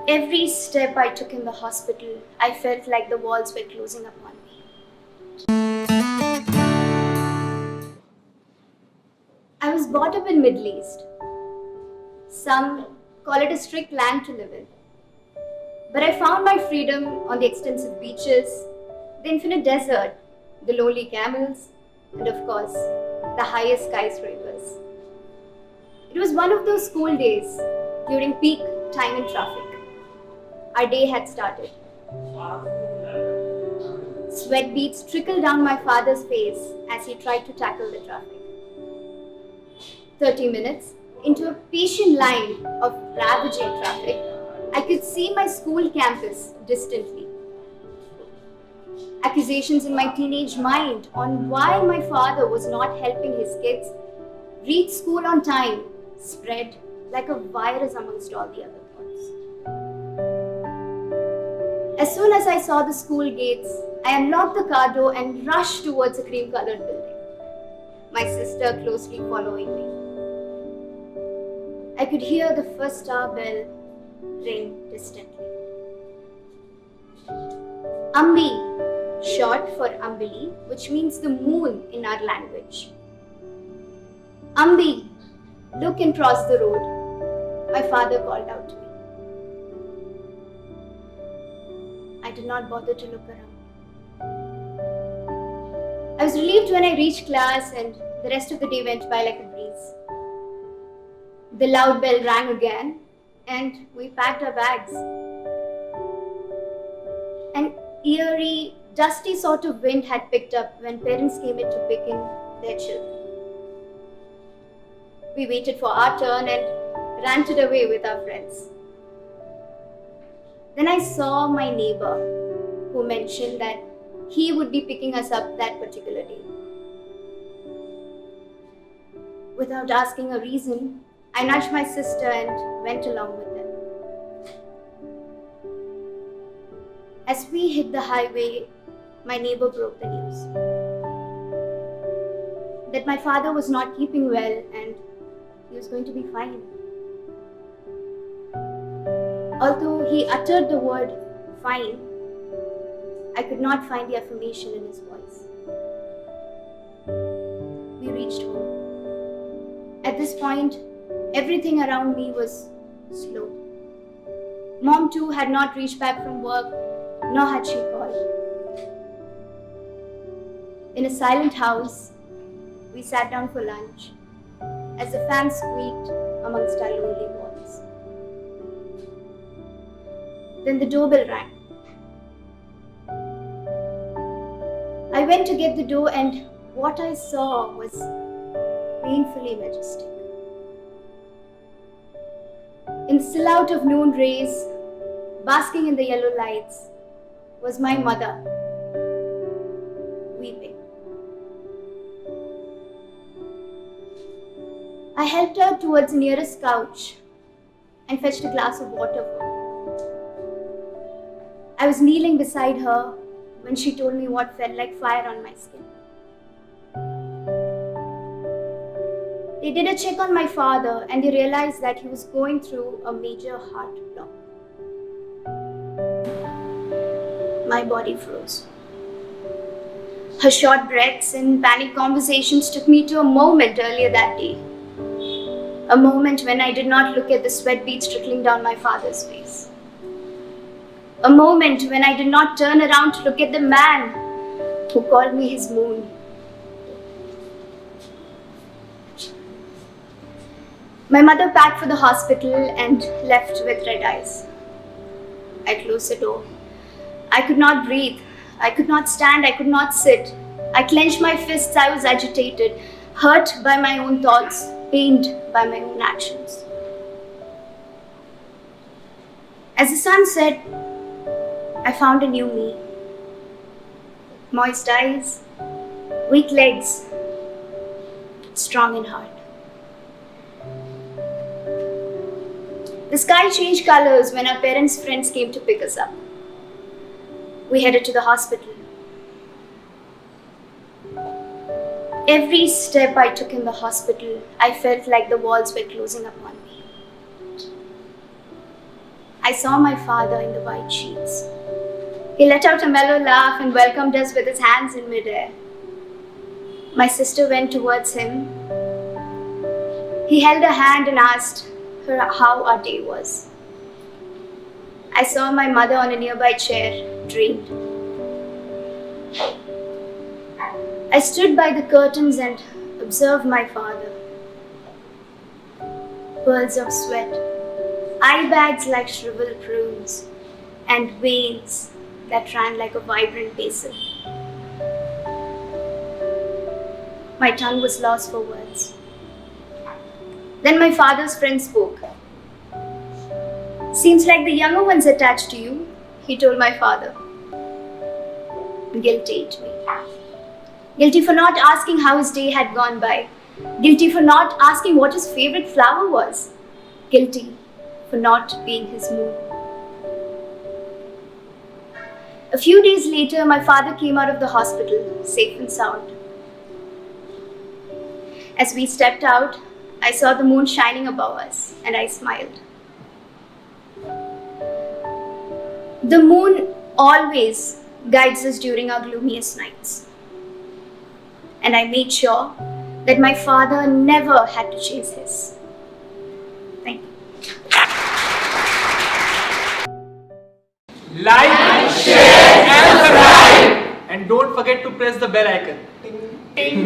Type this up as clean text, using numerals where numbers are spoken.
Every step I took in the hospital, I felt like the walls were closing upon me. I was brought up in Middle East. Some call it a strict land to live in. But I found my freedom on the extensive beaches, the infinite desert, the lonely camels, and of course, the highest skyscrapers. It was one of those school days during peak time in traffic. Our day had started. Sweat beads trickled down my father's face as he tried to tackle the traffic. 30 minutes into a patient line of ravaging traffic, I could see my school campus distantly. Accusations in my teenage mind on why my father was not helping his kids reach school on time spread like a virus amongst all the other thoughts. As soon as I saw the school gates, I unlocked the car door and rushed towards a cream-colored building, my sister closely following me. I could hear the first star bell ring distantly. Ambi, short for Ambili, which means the moon in our language. Ambi, look and cross the road, my father called out to me. I did not bother to look around. I was relieved when I reached class and the rest of the day went by like a breeze. The loud bell rang again and we packed our bags. An eerie, dusty sort of wind had picked up when parents came in to pick in their children. We waited for our turn and ranted away with our friends. Then I saw my neighbor who mentioned that he would be picking us up that particular day. Without asking a reason, I nudged my sister and went along with them. As we hit the highway, my neighbor broke the news that my father was not keeping well and he was going to be fine. Although he uttered the word fine, I could not find the affirmation in his voice. We reached home. At this point, everything around me was slow. Mom too had not reached back from work, nor had she called. In a silent house, we sat down for lunch as the fan squeaked amongst our lonely walls. Then the doorbell rang. I went to get the door and what I saw was painfully majestic. In the silhouette of noon rays, basking in the yellow lights, was my mother, weeping. I helped her towards the nearest couch and fetched a glass of water for her. I was kneeling beside her when she told me what felt like fire on my skin. They did a check on my father and they realized that he was going through a major heart block. My body froze. Her short breaths and panicked conversations took me to a moment earlier that day. A moment when I did not look at the sweat beads trickling down my father's face. A moment when I did not turn around to look at the man who called me his moon. My mother packed for the hospital and left with red eyes. I closed the door. I could not breathe. I could not stand. I could not sit. I clenched my fists. I was agitated, hurt by my own thoughts, pained by my own actions. As the sun set, I found a new me. Moist eyes, weak legs, strong in heart. The sky changed colors when our parents' friends came to pick us up. We headed to the hospital. Every step I took in the hospital, I felt like the walls were closing upon me. I saw my father in the white sheets. He let out a mellow laugh and welcomed us with his hands in midair. My sister went towards him. He held her hand and asked her how our day was. I saw my mother on a nearby chair, drained. I stood by the curtains and observed my father. Pearls of sweat, eye bags like shriveled prunes, and veins that ran like a vibrant basin. My tongue was lost for words. Then my father's friend spoke. Seems like the younger one's attached to you, he told my father. Guilt ate me. Guilty for not asking how his day had gone by. Guilty for not asking what his favorite flower was. Guilty for not being his moon. A few days later, my father came out of the hospital, safe and sound. As we stepped out, I saw the moon shining above us, and I smiled. The moon always guides us during our gloomiest nights. And I made sure that my father never had to chase his. Thank you. Like, share and subscribe. And don't forget to press the bell icon. Ting.